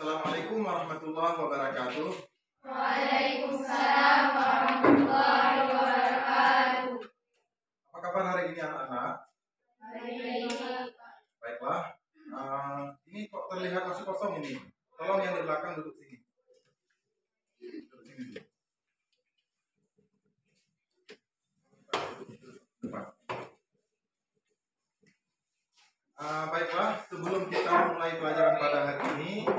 Assalamualaikum warahmatullahi wabarakatuh. Waalaikumsalam warahmatullahi wabarakatuh. Apa kabar hari ini anak-anak? Baik. Baiklah. Ini kok terlihat masih kosong ini. Tolong yang di belakang duduk sini. Duduk sini dulu. Depan. Baiklah, sebelum kita mulai pelajaran pada hari ini,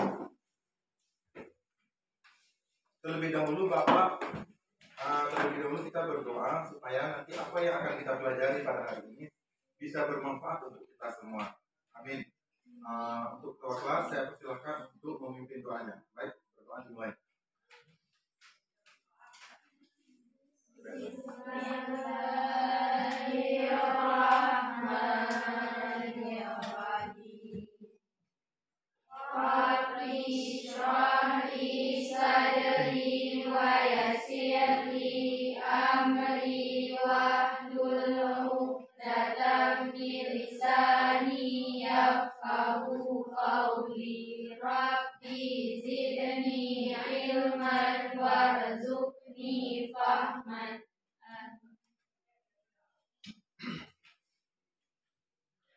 terlebih dahulu kita berdoa supaya nanti apa yang akan kita pelajari pada hari ini bisa bermanfaat untuk kita semua. Amin. Untuk ketua kelas saya persilahkan untuk memimpin doanya. Baik, berdoa dimulai.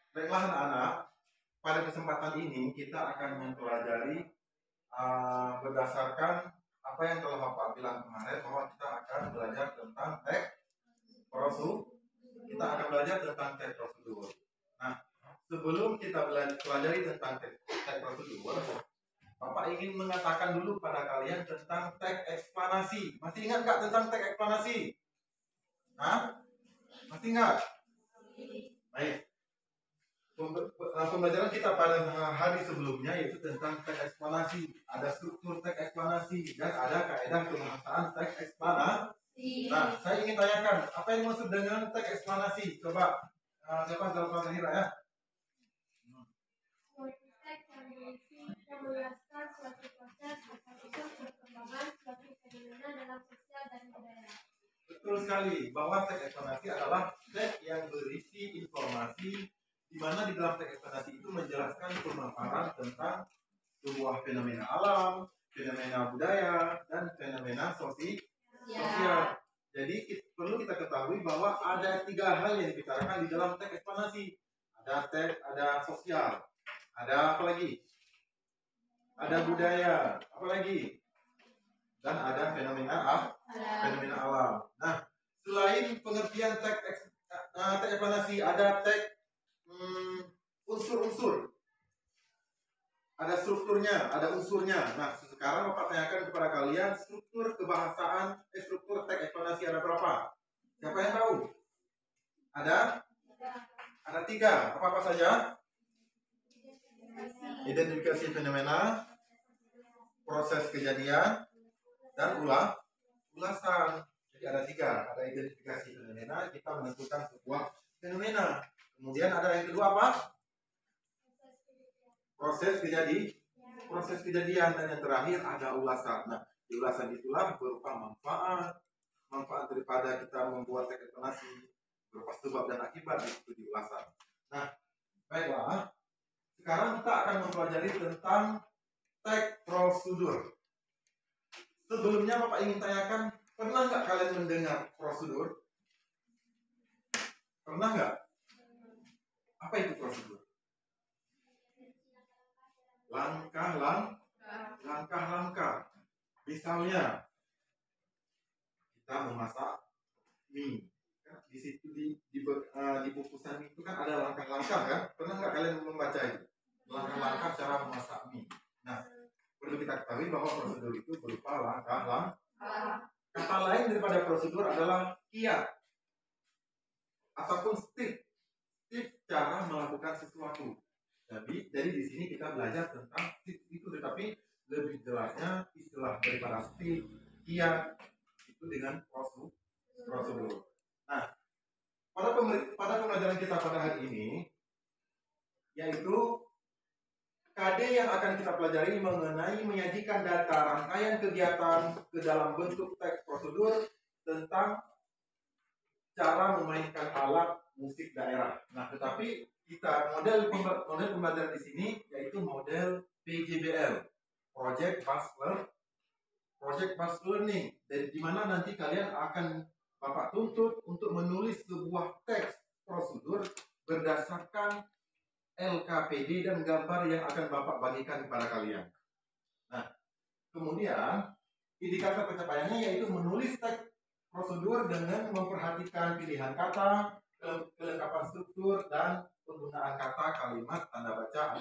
Baiklah anak-anak, pada kesempatan ini kita akan mempelajari berdasarkan apa yang telah Bapak bilang kemarin bahwa kita akan belajar tentang teks prosedur. Nah, sebelum kita pelajari tentang teks prosedur, Bapak ingin mengatakan dulu pada kalian tentang teks eksplanasi. Masih ingat nggak tentang teks eksplanasi? Masih ingat? Baik. Pembelajaran kita pada hari sebelumnya yaitu tentang teks eksplanasi. Ada struktur teks eksplanasi dan ada kaidah pembahasan teks eksplanasi. Nah, saya ingin tanyakan, apa yang dimaksud dengan teks eksplanasi? Coba siapa jawab Zahira ya? Teks yang menjelaskan suatu proses atau perkembangan suatu fenomena dalam sosial dan budaya. Betul sekali, bahwa teks eksplanasi adalah teks yang berisi informasi di mana di dalam teks eksplanasi itu menjelaskan pemaparan tentang sebuah fenomena alam, fenomena budaya, dan fenomena sosial. Jadi perlu kita ketahui bahwa ada 3 hal yang dibicarakan di dalam teks eksplanasi. Ada sosial, ada apa lagi? Ada budaya, apa lagi? Dan ada fenomena alam. Nah, selain pengertian teks eksplanasi, ada teks unsur-unsur, ada strukturnya, ada unsurnya. Nah, sekarang Bapak tanyakan kepada kalian struktur kebahasaan, struktur teks eksplanasi ada berapa? Siapa yang tahu? Ada 3. Apa saja? Identifikasi fenomena, proses kejadian, dan ulasan. Jadi ada 3. Ada identifikasi fenomena, kita menentukan sebuah fenomena. Kemudian ada yang kedua apa? Proses kejadian, dan yang terakhir ada ulasan. Nah, di ulasan itulah berupa manfaat daripada kita membuat teks eksplanasi, berupa sebab dan akibat itu di ulasan. Nah, baiklah. Sekarang kita akan mempelajari tentang teks prosedur. Sebelumnya Bapak ingin tanyakan, pernah nggak kalian mendengar prosedur? Pernah nggak? Apa itu prosedur? Langkah-langkah. Misalnya kita memasak mie. Di situ di bungkusan mie itu kan ada langkah-langkah kan? Pernah nggak kalian membaca itu? Langkah-langkah cara memasak mie. Nah, perlu kita ketahui bahwa prosedur itu berupa langkah-langkah. Kata lain daripada prosedur adalah kiat ataupun step cara melakukan sesuatu. Jadi di sini kita belajar tentang itu, tetapi lebih jelasnya istilah daripada step, kiat itu dengan prosedur. Nah, pada pembelajaran kita pada hari ini yaitu KD yang akan kita pelajari mengenai menyajikan data rangkaian kegiatan ke dalam bentuk teks prosedur tentang cara memainkan alat musik daerah. Nah, tetapi kita model pembelajaran di sini yaitu model PJBL, project based learning, dan di mana nanti kalian akan Bapak tuntut untuk menulis sebuah teks prosedur berdasarkan LKPD dan gambar yang akan Bapak bagikan kepada kalian. Nah, kemudian indikator pencapaiannya yaitu menulis teks prosedur dengan memperhatikan pilihan kata, kelengkapan struktur, dan penggunaan kata, kalimat, tanda baca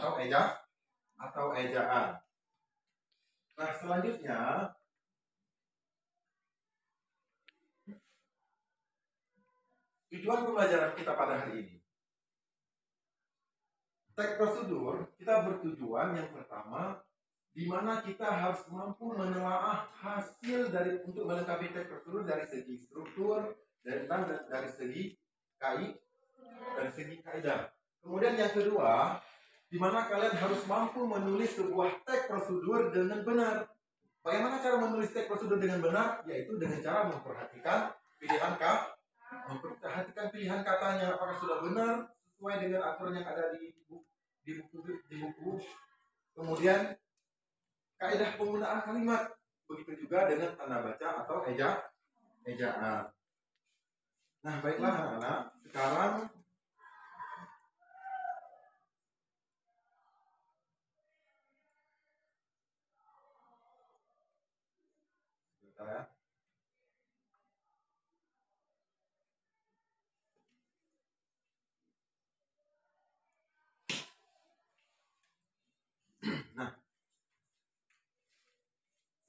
atau ejaan. Nah, selanjutnya tujuan pembelajaran kita pada hari ini. Teks prosedur kita bertujuan yang pertama, di mana kita harus mampu menelaah hasil untuk melengkapi teks prosedur dari segi struktur dan dari segi kaidah. Kemudian yang kedua, di mana kalian harus mampu menulis sebuah teks prosedur dengan benar. Bagaimana cara menulis teks prosedur dengan benar? Yaitu dengan cara memperhatikan pilihan katanya, apakah sudah benar sesuai dengan aturan yang ada di buku. Kemudian kaidah penggunaan kalimat, begitu juga dengan tanda baca atau ejaan. Nah, baiklah anak-anak, sekarang ya. Nah,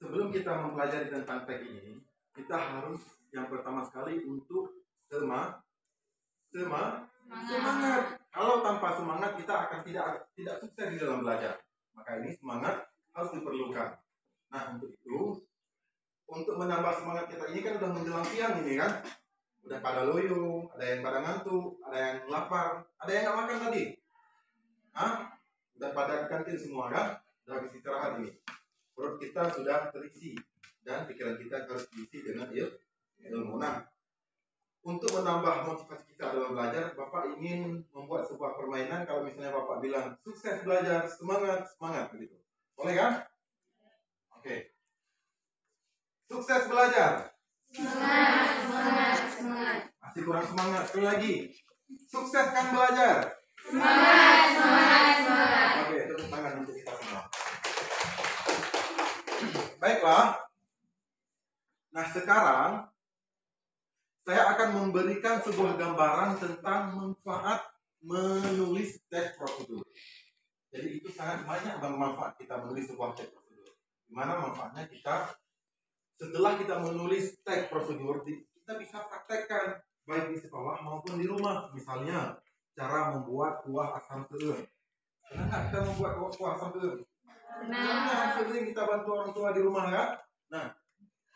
sebelum kita mempelajari tentang teks ini, kita harus yang pertama sekali untuk semangat. Kalau tanpa semangat kita akan tidak sukses di dalam belajar. Maka ini semangat harus diperlukan. Nah, untuk itu, untuk menambah semangat kita ini kan udah menjelang siang ini kan, udah pada loyo, ada yang pada ngantuk, ada yang lapar, ada yang nggak makan tadi. Udah pada kantin semua kan, udah habis istirahat ini. Perut kita sudah terisi dan pikiran kita harus diisi dengan ilmu. Nah, untuk menambah motivasi kita dalam belajar, Bapak ingin membuat sebuah permainan. Kalau misalnya Bapak bilang sukses belajar, semangat begitu, boleh kan? Oke. Sukses belajar. Semangat. Masih kurang semangat, sekali lagi. Sukseskan belajar. Semangat. Oke, tepuk tangan untuk kita semua. Baiklah. Nah, sekarang saya akan memberikan sebuah gambaran tentang manfaat menulis teks prosedur. Jadi itu sangat banyak manfaat kita menulis sebuah teks prosedur. Dimana manfaatnya kita setelah kita menulis teks prosedur, kita bisa praktekkan baik di sekolah maupun di rumah. Misalnya cara membuat kuah asam telur. Pernah nggak kita membuat kuah asam telur? Nah, sering kita bantu orang tua di rumah kan? Nah,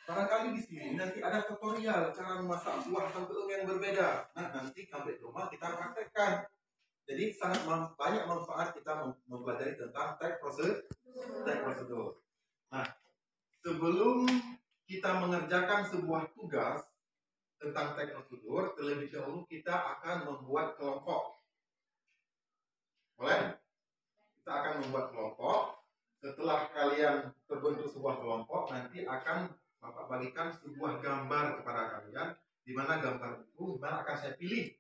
barangkali di sini nanti ada tutorial cara memasak kuah asam telur yang berbeda. Nah, nanti sampai di rumah kita praktekkan. Jadi sangat banyak manfaat kita mempelajari tentang teks prosedur. Nah, sebelum kita mengerjakan sebuah tugas tentang teks prosedur, terlebih dahulu kita akan membuat kelompok. Boleh? Kita akan membuat kelompok. Setelah kalian terbentuk sebuah kelompok, nanti akan Bapak bagikan sebuah gambar kepada kalian, di mana gambar itu akan saya pilih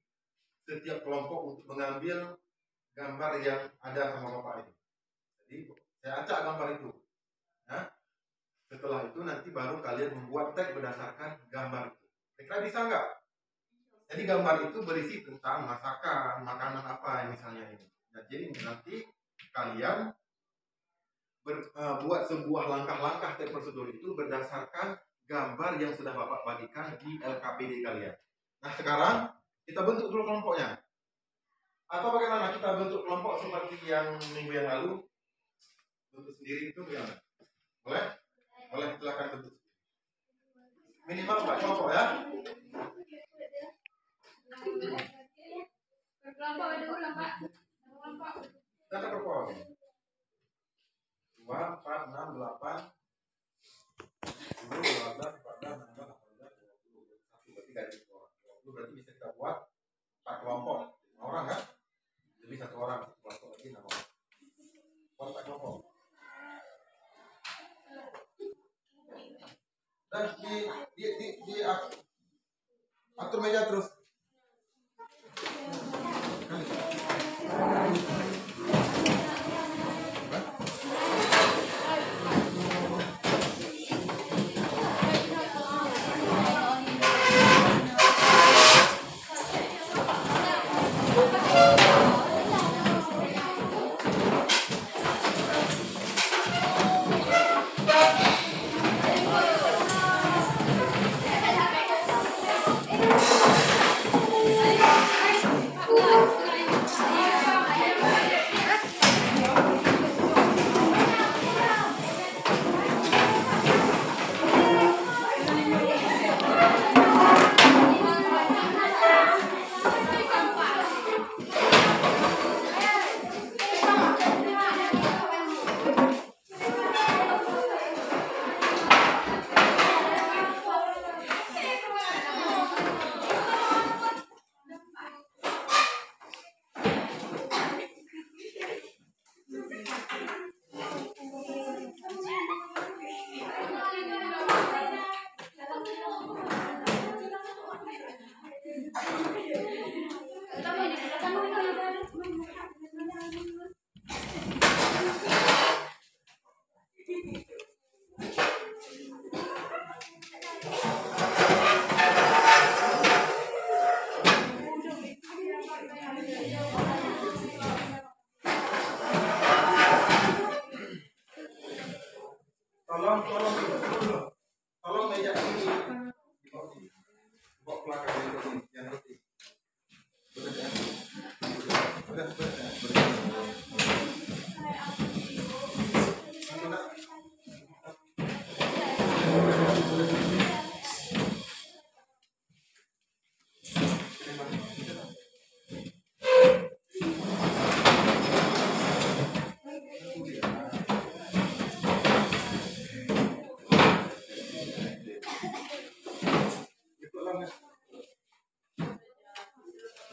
setiap kelompok untuk mengambil gambar yang ada sama Bapak ini. Jadi saya acak gambar itu. Nah, setelah itu nanti baru kalian membuat teks berdasarkan gambar itu. Kira-kira bisa nggak? Jadi gambar itu berisi tentang masakan, makanan apa misalnya ini. Nah, jadi nanti kalian buat sebuah langkah-langkah teks prosedur itu berdasarkan gambar yang sudah Bapak bagikan di LKPD kalian. Nah, sekarang kita bentuk dulu kelompoknya. Atau bagaimana kita bentuk kelompok seperti yang minggu yang lalu? Bentuk sendiri itu bagaimana? Boleh? Boleh, silakan bentuk. Minimal 4 kelompok ya. Berkelompok dulu lah, Pak. Data kelompok. 2, 4, 6, 8, 10, 12, 14, 16, 18, 20, 21. Berarti dari 20 berarti bisa kita buat 4 kelompok. 5 orang kan? Jadi 1 orang kelompok lagi 6 orang. Buat 4 kelompok. di atur meja terus. Tolong meja ini bawa belakang ini yang putih. Udah.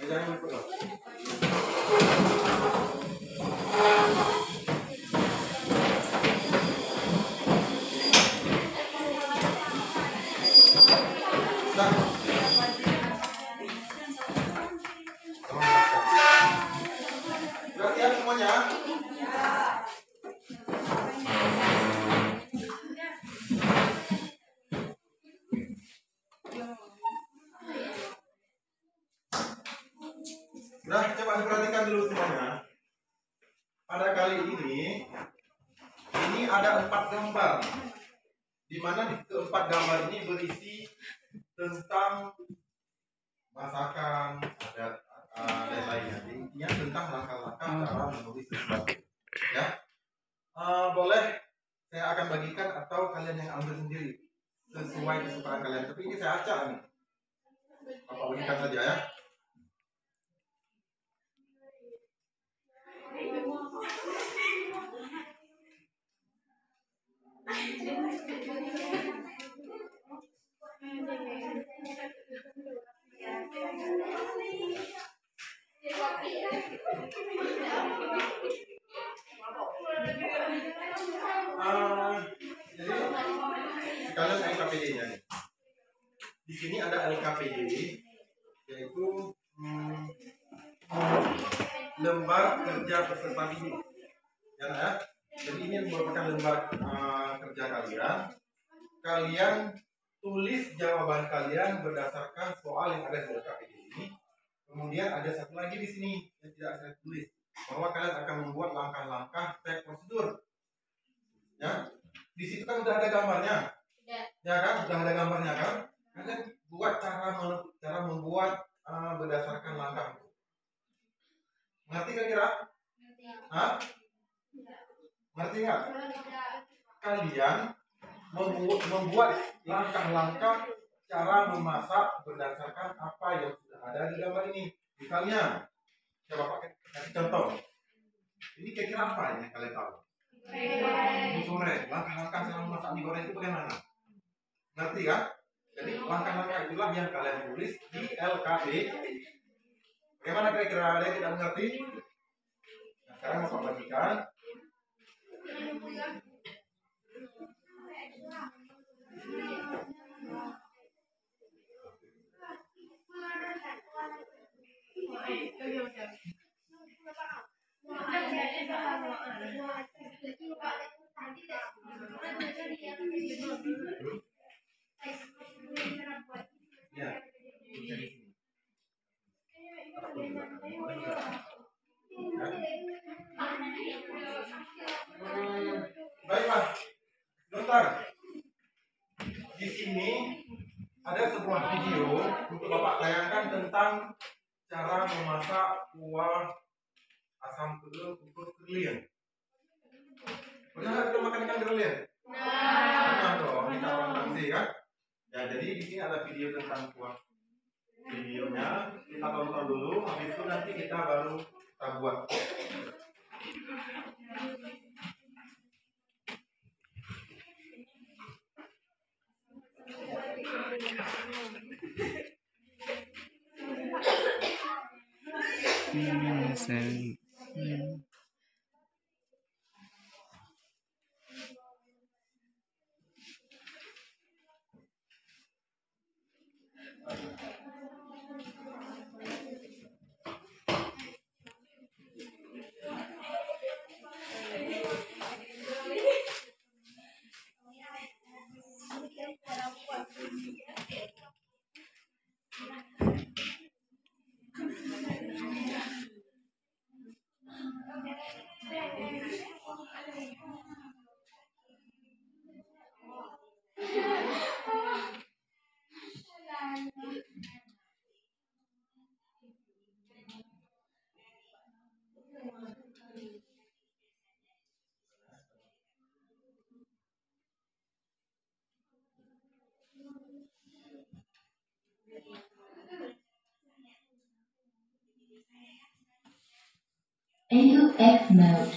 Jangan lupa. Sudah siap semuanya? Nah, coba diperhatikan dulu semuanya. Pada kali ini ada 4 gambar, di mana di keempat gambar ini berisi tentang masakan, adat, dan lainnya. Intinya tentang langkah-langkah cara menulis sesuatu. Ya, boleh saya akan bagikan atau kalian yang ambil sendiri sesuai kesukaan kalian. Tapi ini saya acak nih. Bapak bagikan saja ya. Jadi sekalian LKPD-nya nih. Di sini ada LKPD, yaitu lembar kerja peserta didik. Ya. Jadi ini merupakan lembar kerja kalian. Kalian tulis jawaban kalian berdasarkan soal yang ada di LKPD ini. Kemudian ada satu lagi di sini yang tidak saya tulis, bahwa kalian akan membuat langkah-langkah step prosedur. Ya, di situ kan udah ada gambarnya. Ya kan, udah ada gambarnya kan. Kalian buat cara membuat berdasarkan langkah. Ngerti kira-kira? Hah? Ngerti nggak? Kalian membuat langkah-langkah cara memasak berdasarkan apa yang sudah ada di gambar ini. Misalnya, coba pakai kasih contoh. Ini kira-kira apa ini kalian tahu? Mie goreng. Langkah-langkah cara memasak mie goreng itu bagaimana? Ngerti kan? Jadi langkah-langkah itulah yang kalian tulis di LKP. Bagaimana kira-kira, ada yang tidak mengerti? Nah, sekarang Bapak bagikan. Ya, bisa di sini. Baiklah, dokter. Di sini ada sebuah video untuk Bapak tayangkan tentang cara memasak kuah asam telur untuk kerlian. Pernah nggak kita makan ikan kerlian? Pernah dong, kita orang taksi kan? Ya, jadi di sini ada video tentang kuah. Videonya kita tonton dulu, habis itu nanti kita baru kita buat. Into X mode.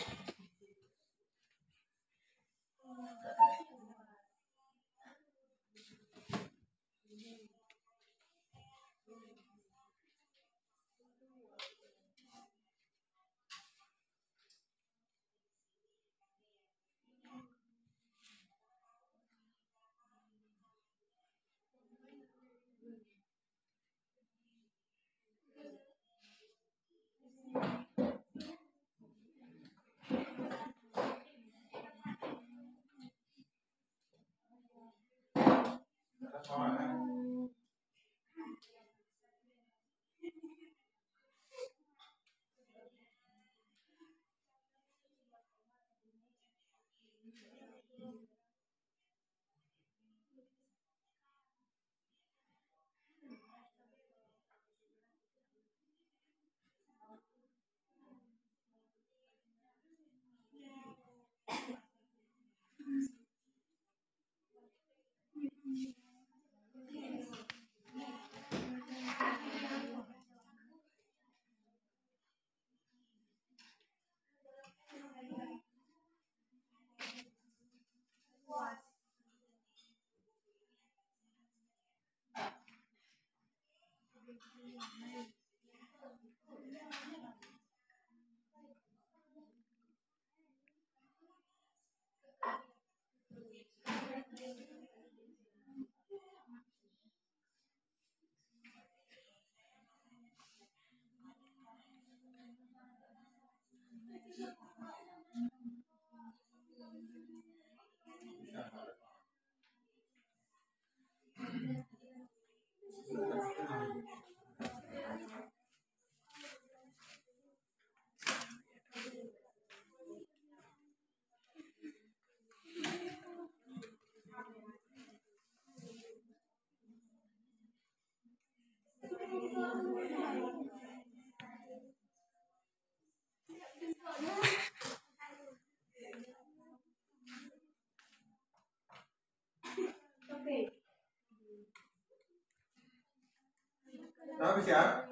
Udah habis ya?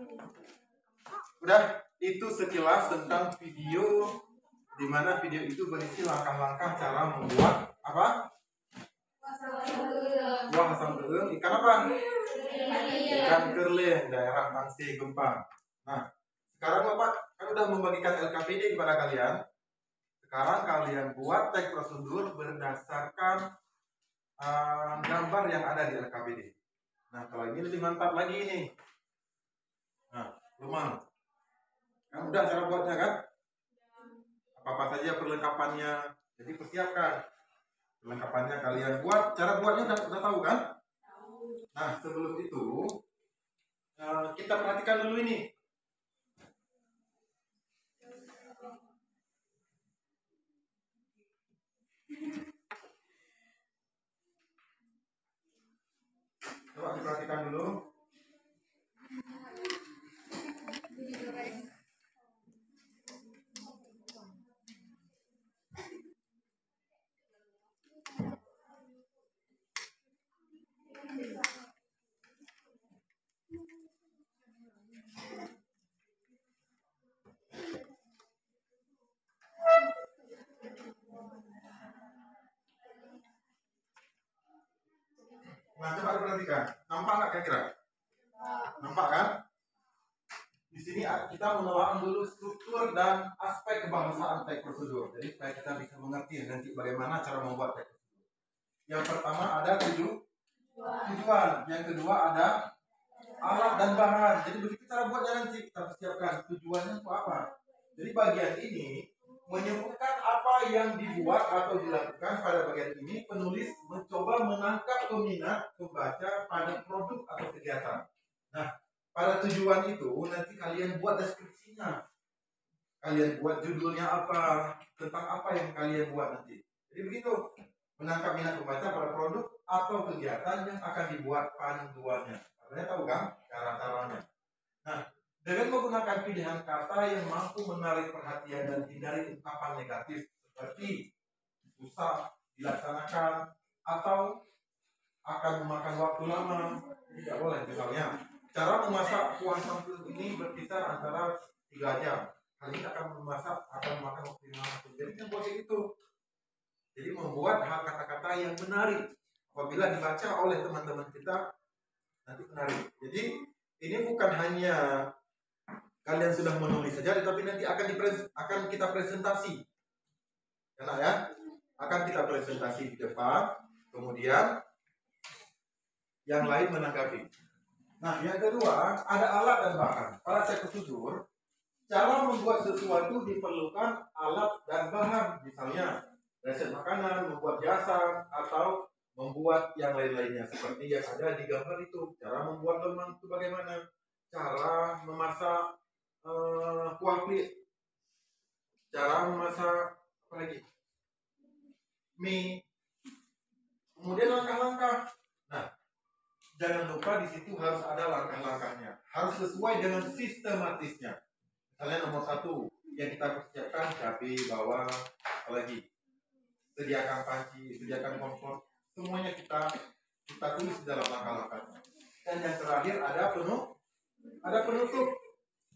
Udah, itu sekilas tentang video di mana video itu berisi langkah-langkah cara membuat apa? Kuah asam telur ikan apa? Ikan kerlin daerah Tangsih Gempang. Nah, sekarang Bapak kan udah membagikan LKPD kepada kalian. Sekarang kalian buat teks prosedur berdasarkan gambar yang ada di LKPD. Nah, kalau ini lebih mantap lagi nih. Nah, rumah. Kan udah cara buatnya kan? Apa-apa saja perlengkapannya. Jadi persiapkan. Perlengkapannya kalian buat. Cara buatnya udah tahu kan? Nah, sebelum itu kita perhatikan dulu ini. Coba diperhatikan dulu. Nah, coba diperhatikan. Nampak nggak kira-kira? Nampak kan? Di sini kita menelaah dulu struktur dan aspek kebahasaan teks prosedur. Jadi supaya kita bisa mengerti nanti bagaimana cara membuat teks prosedur. Yang pertama ada tujuan. Yang kedua ada alat dan bahan. Jadi begitu cara buatnya nanti kita persiapkan tujuannya itu apa. Jadi bagian ini menyebutkan apa yang dibuat atau dilakukan. Pada bagian ini penulis mencoba menangkap peminat pembaca pada produk atau kegiatan. Nah, pada tujuan itu nanti kalian buat deskripsinya. Kalian buat judulnya apa, tentang apa yang kalian buat nanti. Jadi begitu, menangkap minat pembaca pada produk atau kegiatan yang akan dibuat panduannya. Kalian tahu kan cara-caranya. Nah, dengan menggunakan pilihan kata yang mampu menarik perhatian dan hindari ungkapan negatif seperti susah dilaksanakan atau akan memakan waktu lama, tidak boleh. Misalnya, cara memasak kuah sambal ini berkisar antara 3 jam. Kali ini akan memakan waktu yang lama. Jadi kan buat itu. Jadi membuat hal kata-kata yang menarik apabila dibaca oleh teman-teman kita nanti menarik. Jadi ini bukan hanya kalian sudah menulis saja, tetapi nanti akan kita presentasi. Enak ya? Akan kita presentasi di depan, kemudian yang lain menanggapi. Nah, yang kedua, ada alat dan bahan. Pada teks prosedur, cara membuat sesuatu diperlukan alat dan bahan. Misalnya, resep makanan, membuat jasa, atau membuat yang lain-lainnya. Seperti yang ada di gambar itu. Cara membuat lemang itu bagaimana? Cara memasak kuah kulit. Cara memasak apa lagi? Mie. Kemudian langkah-langkah. Nah, jangan lupa di situ harus ada langkah-langkahnya. Harus sesuai dengan sistematisnya. Misalnya nomor 1 yang kita persiapkan cabai, bawang, apalagi sediakan panci, sediakan kompor. Semuanya kita tulis dalam langkah-langkahnya. Dan yang terakhir ada penutup.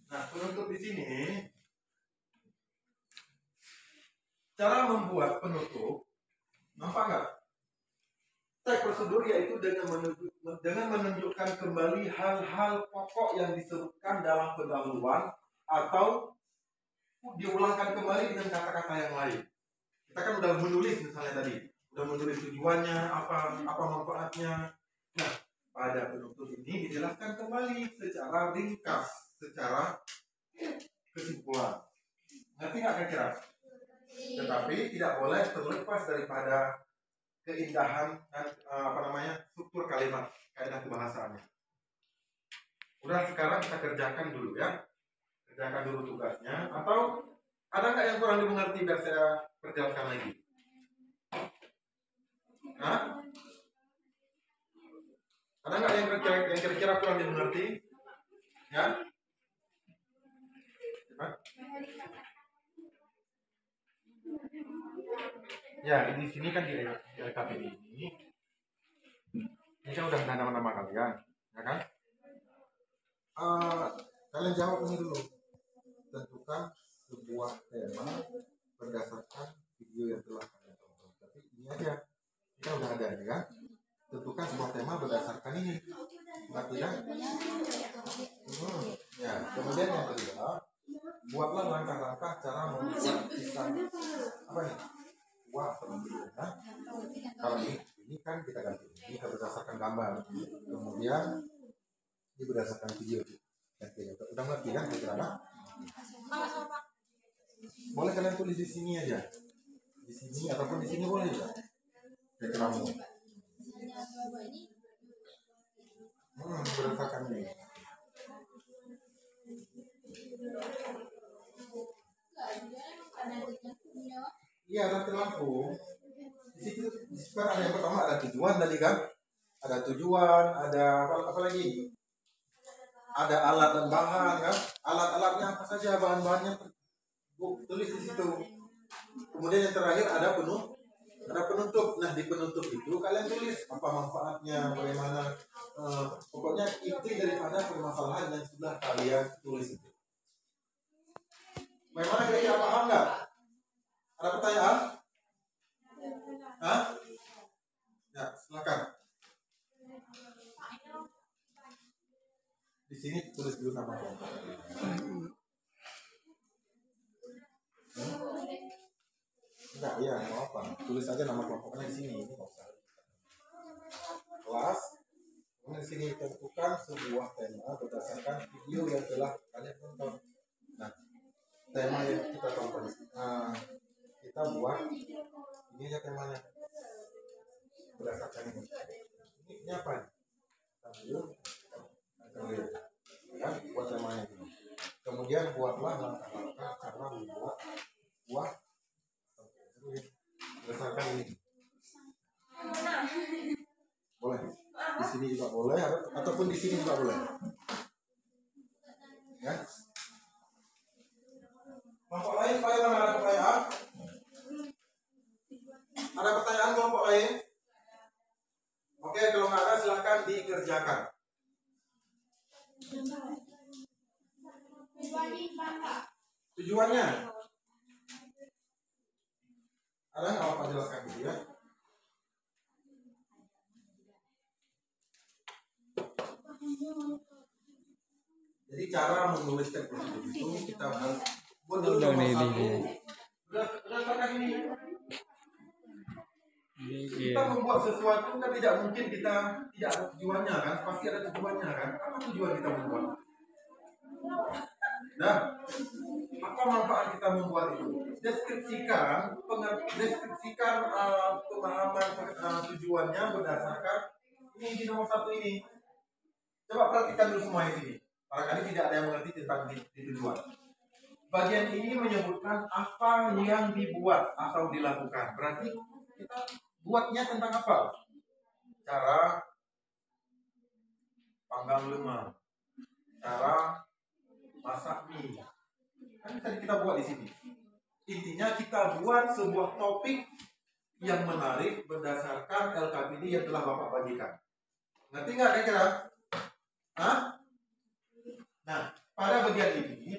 Nah, penutup di sini cara membuat penutup, nampak nggak? Teks prosedur yaitu dengan menunjukkan kembali hal-hal pokok yang disebutkan dalam pendahuluan atau diulangkan kembali dengan kata-kata yang lain. Kita kan udah menulis misalnya tadi, udah menulis tujuannya, apa manfaatnya. Nah, pada penutup ini dijelaskan kembali secara ringkas, secara kesimpulan. Ngerti nggak kira-kira? Tetapi tidak boleh terlepas daripada keindahan dan struktur kalimat, kaidah kebahasaannya. Udah, sekarang kita kerjakan dulu ya. Kerjakan dulu tugasnya. Atau ada nggak yang kurang dimengerti biar saya perjelaskan lagi? Hah? Ada nggak yang kira-kira kurang dimengerti? Ya? Ya, di sini kan di LKPD ini kan udah nama-nama kalian, ya kan? Kalian jawab ini dulu. Tentukan sebuah tema berdasarkan video yang telah kalian tonton. Tapi ini aja, kita udah ada ya kan? Tentukan sebuah tema berdasarkan ini. Ngerti kan? Ya, kemudian yang kedua, buatlah langkah-langkah cara membuat kisah apa nih? Wah, teman-teman, kalau ini kan berdasarkan kita ganti ini berdasarkan gambar, kemudian ini berdasarkan video. Udah ngerti kan kira-kira? Boleh kalian tulis di sini aja, di sini ataupun di sini boleh juga. Kamu berdasarkan ini. Iya, ada lampu. Di situ kan ada yang pertama ada tujuan tadi kan, ada tujuan, ada apa lagi? Ada alat dan bahan kan, alat-alatnya apa saja, bahan-bahannya tulis di situ. Kemudian yang terakhir ada penutup. Nah, di penutup itu kalian tulis apa manfaatnya, bagaimana, pokoknya inti daripada permasalahan yang sudah kalian tulis itu. Bagaimana kira-kira, paham nggak? Ada pertanyaan? Hah? Ya, silakan. Di sini tulis dulu nama kelompok. Enggak, iya, nggak apa-apa. Tulis aja nama kelompoknya di sini. Ini nggak usah. Kelas. Kemudian di sini tentukan sebuah tema berdasarkan video yang telah kalian tonton. Nah, tema yang kita tonton. Nah, kita buat ini aja temanya. Berdasarkan ini. Ini apa? Ya, buat temanya ini. Kemudian buatlah langkah-langkah cara membuat buah berdasarkan ini. Boleh. Di sini juga boleh, ataupun di sini juga boleh. Ya. Kelompok lain, bagaimana, ada pertanyaan? Ada pertanyaan kelompok lain? Oke, kalau nggak ada silakan dikerjakan. Tujuannya? Ada nggak apa jelaskan dulu ya? Jadi cara menulis teks itu kita harus buat dulu nomor satu. Berdasarkan ini. Kita membuat sesuatu kan tidak mungkin kita tidak ada tujuannya kan, pasti ada tujuannya kan. Apa tujuan kita membuat? Nah, apa manfaat kita membuat itu? Deskripsikan pemahaman tujuannya berdasarkan ini di nomor satu ini. Coba perhatikan dulu semua di sini. Barangkali tidak ada yang mengerti tentang di tujuan. Bagian ini menyebutkan apa yang dibuat atau dilakukan. Berarti kita buatnya tentang apa? Cara panggang lemang, cara masak mie. Kan tadi kita buat di sini. Intinya kita buat sebuah topik yang menarik berdasarkan LKPD yang telah Bapak bagikan. Ngerti nggak kira-kira? Hah? Nah, pada bagian ini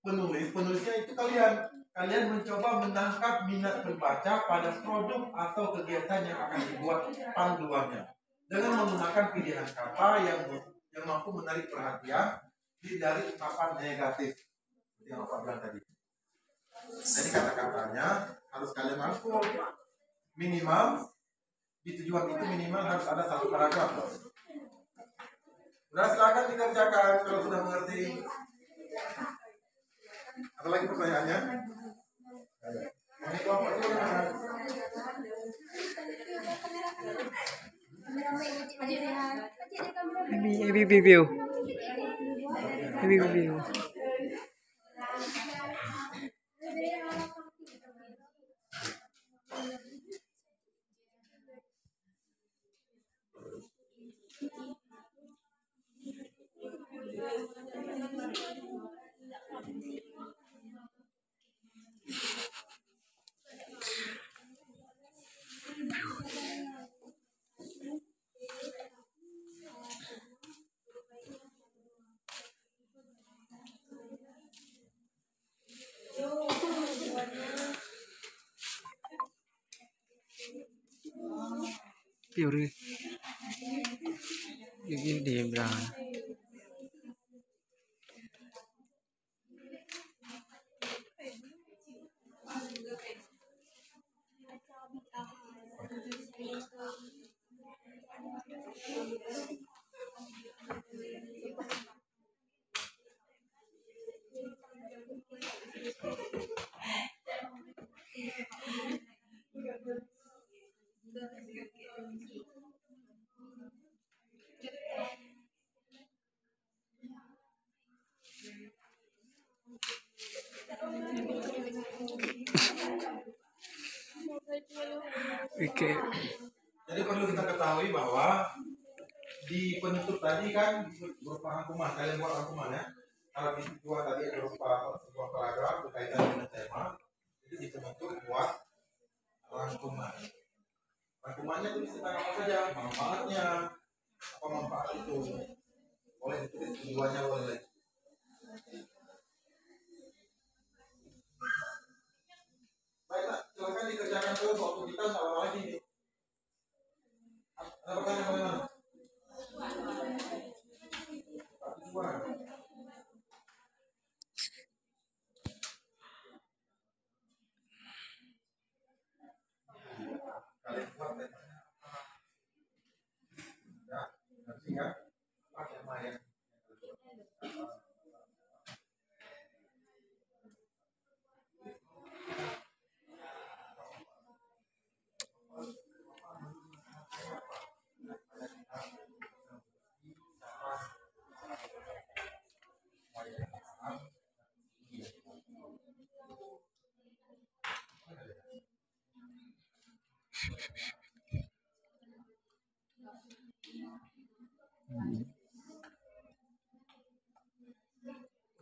penulisnya itu kalian mencoba menangkap minat pembaca pada produk atau kegiatan yang akan dibuat panduannya dengan menggunakan pilihan kata yang mampu menarik perhatian dari ungkapan negatif yang Bapak bilang tadi. Jadi kata-katanya harus kalian rangkum. Minimal di tujuan itu minimal harus ada satu paragraf. Udah, silakan dikerjakan kalau sudah mengerti. Ada lagi pertanyaannya? Ini kelompok itu bagaimana? Review. Teori ini dia bilang Oke. Jadi perlu kita ketahui bahwa di penutup tadi kan berupa rangkuman, kalian buat rangkuman ya. Kalau di dua tadi berupa sebuah paragraf berkaitan dengan tema, itu di penutup buat rangkuman. Rangkumannya tulis tentang apa saja, manfaatnya, apa manfaat itu. Boleh ditulis keduanya boleh. Baiklah, silakan dikerjakan terus waktu kita nggak lama lagi nih. Ada pertanyaan bagaimana? Dua. Kalian buat temanya apa? Ya, ngerti kan? Apa tema yang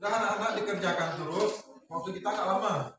udah anak-anak dikerjakan terus, waktu kita nggak lama.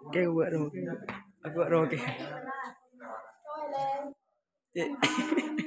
Kayak buat dong. Aku buat dong. Oke. Oke.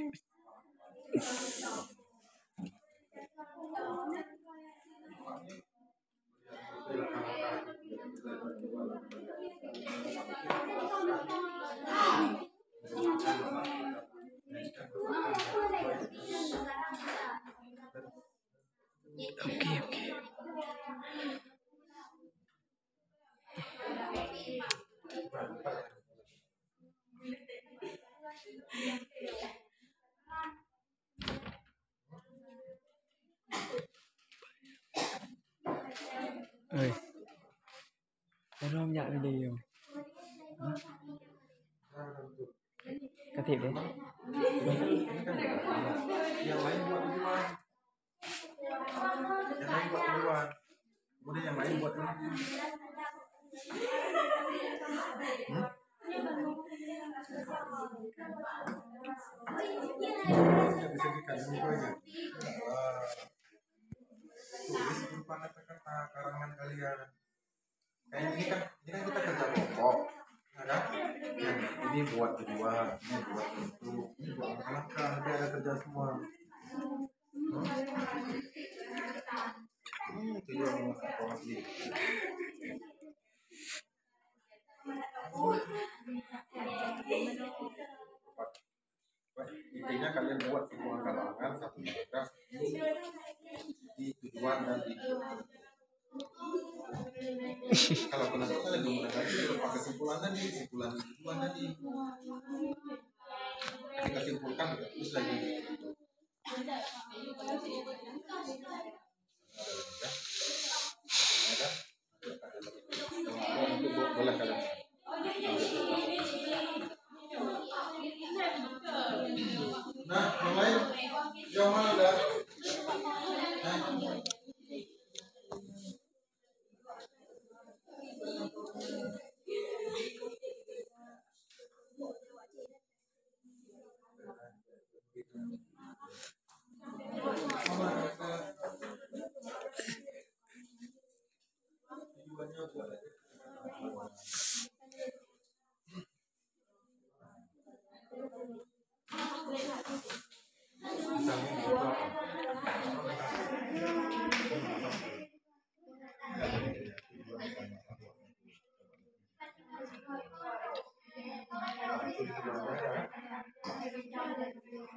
Ơi, cái rong nhận đi điều. Cái thịt đấy. Yang lain buat duluan. Yang lain buat duluan. Kemudian yang lain buat duluan. Bisa dikasih aja. Tulis berupa kata-kata karangan kalian. Kayak ini kan kita kerja kelompok, ya kan? Yang ini buat kedua, ini buat itu, ini buat langkah, nanti ada kerja semua. Itu yang mau informasi. artinya kalian buat semua kalangan satu paragraf di tujuan dan di kalau penentu kalian belum mulai lagi berupa kesimpulan tadi, kesimpulan tujuan tadi. Kita simpulkan kita tulis lagi. Boleh kalian. Nah, yang lain, yang mana dah?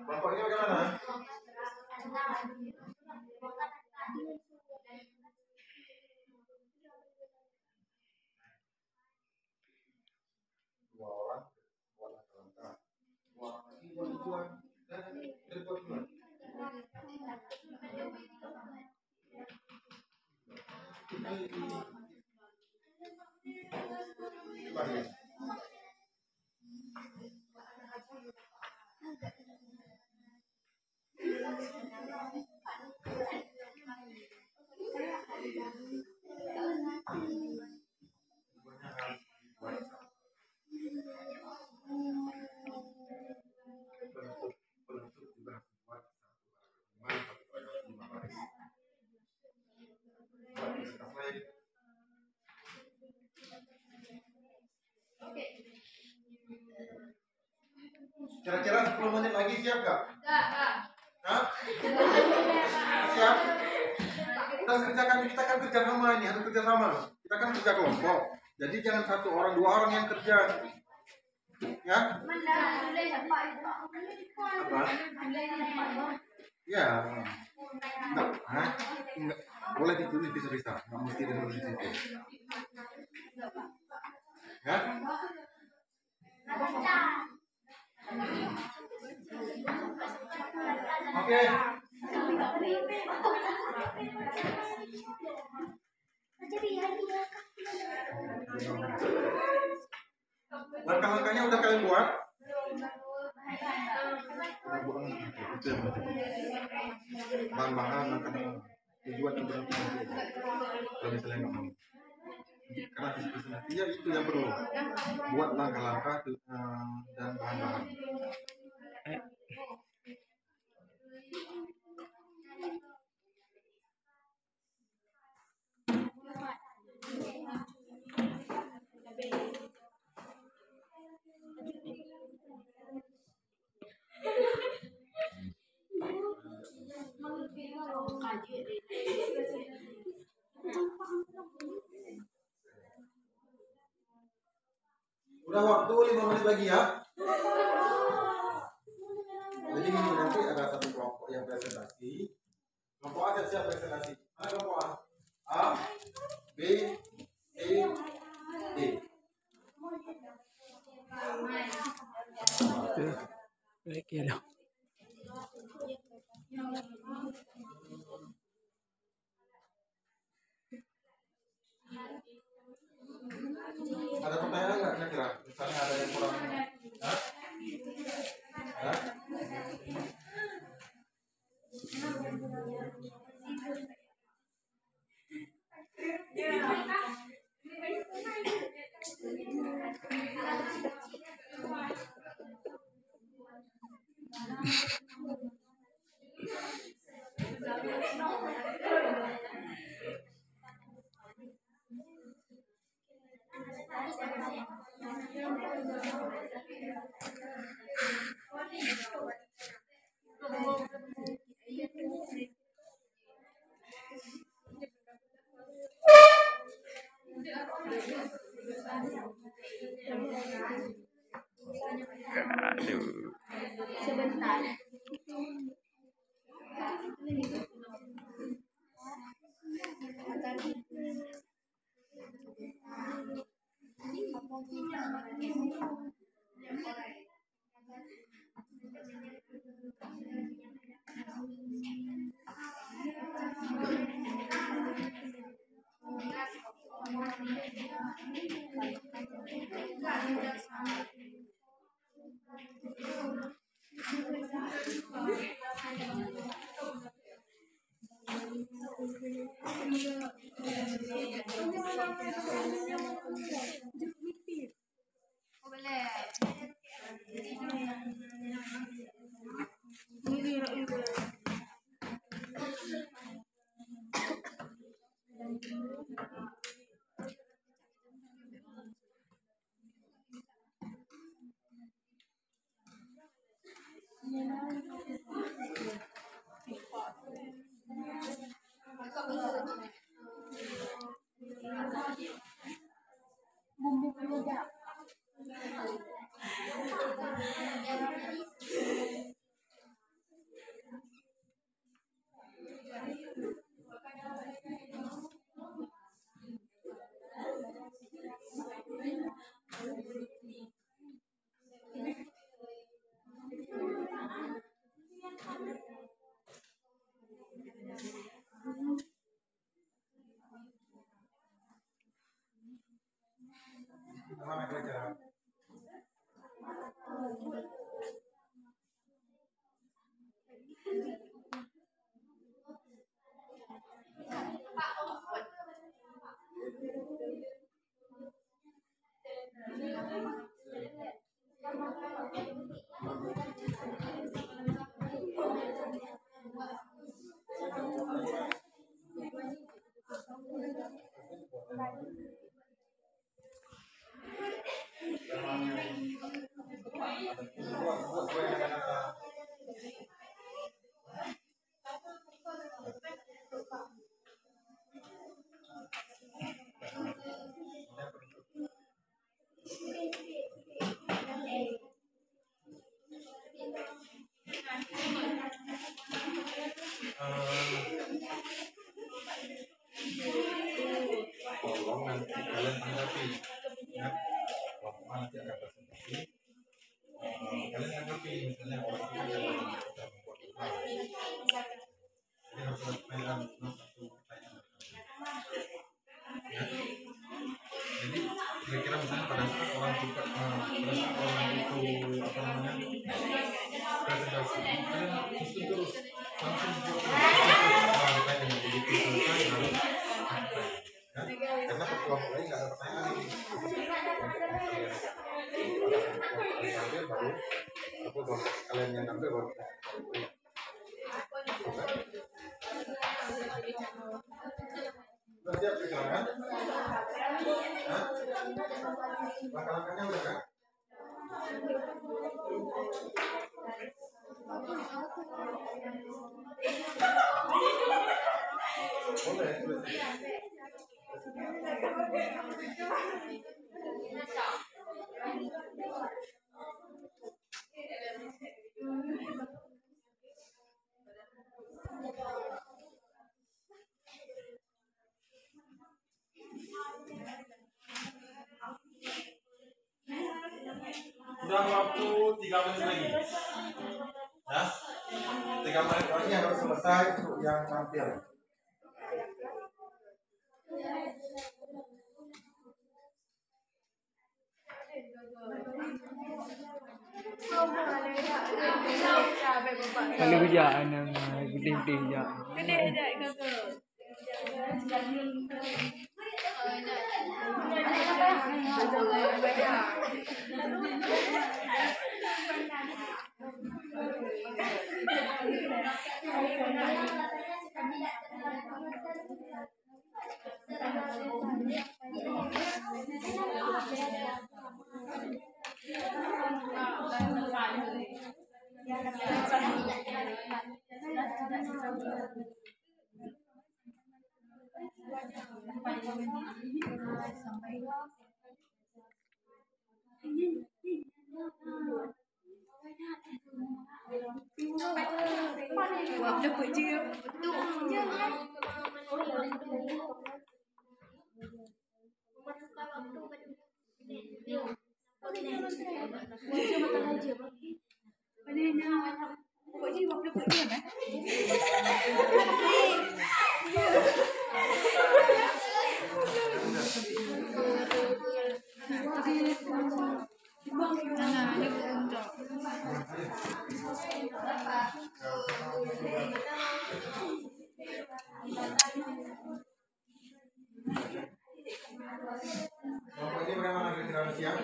Bapaknya bagaimana? Dua orang buat laki-laki, dua orang lagi buat perempuan, dan buat perempuan. Kira-kira 10 menit lagi siap gak? Hah? Siap? Kita kan kerja sama ini, harus kerja sama. Kita kan kerja kelompok. Jadi jangan satu orang, dua orang yang kerja. Ya? Apa? Ya. Enggak. Hah? Enggak. Boleh ditulis bisa-bisa. Nggak mesti ditulis di situ. Ya? Oke. Langkah-langkahnya udah kalian buat? Bahan-bahan, tujuan yang berarti kalau misalnya nggak mau. Karena ya itu yang perlu. Buat langkah-langkah dan bahan-bahan. Udah waktu 5 menit lagi ya. Jadi ini nanti ada satu kelompok yang presentasi. Kelompok A siap presentasi. Mana kelompok A? A, B, C, D. Baik ya dong. Ada pertanyaan nggak kira-kira? Misalnya ada yang kurang? Hah? Hah? Aduh. Sebentar. Mana belajar? Tolong nanti kalian tanggapi ya, waktu nanti akan presentasi kalian tanggapi misalnya orang itu yang sudah membuat hal jadi harus ada pertanyaan satu pertanyaan ya. Jadi kira-kira misalnya pada saat orang itu apa namanya presentasi kalian susun terus langsung buat pertanyaan yang begitu selesai harus ya, karena kelompok lain nggak ada pertanyaan ini baru aku kalian yang ngambil baru sudah siap silakan. Langkah-langkahnya udah kan? Boleh. Sudah waktu 3 menit lagi ya, 3 menit lagi harus selesai untuk yang tampil. Kalau hujaan yang gede-gede hujaan. Buat dapat je. Betul. Jangan. Kelompok ini bagaimana kira-kira siang?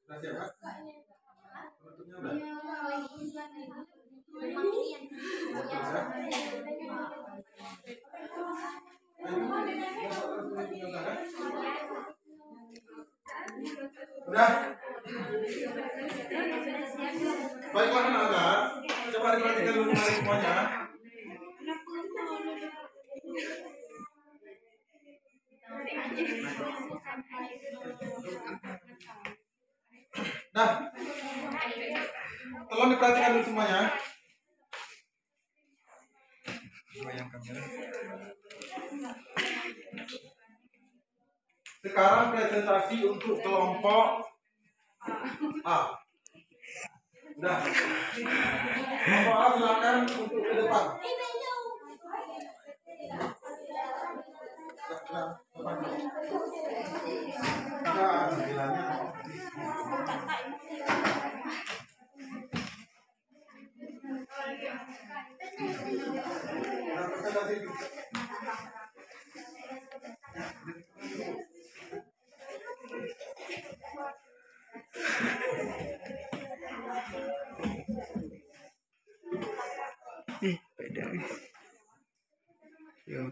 Sudah siap kan? Penutupnya udah? Udah? Baiklah anak-anak, coba diperhatikan dulu semuanya. Nah, tolong diperhatikan dulu semuanya. Sekarang presentasi untuk kelompok A. Nah, kelompok A silakan untuk ke depan. Nah, bilangnya. Nah, presentasi. Beda. Yo.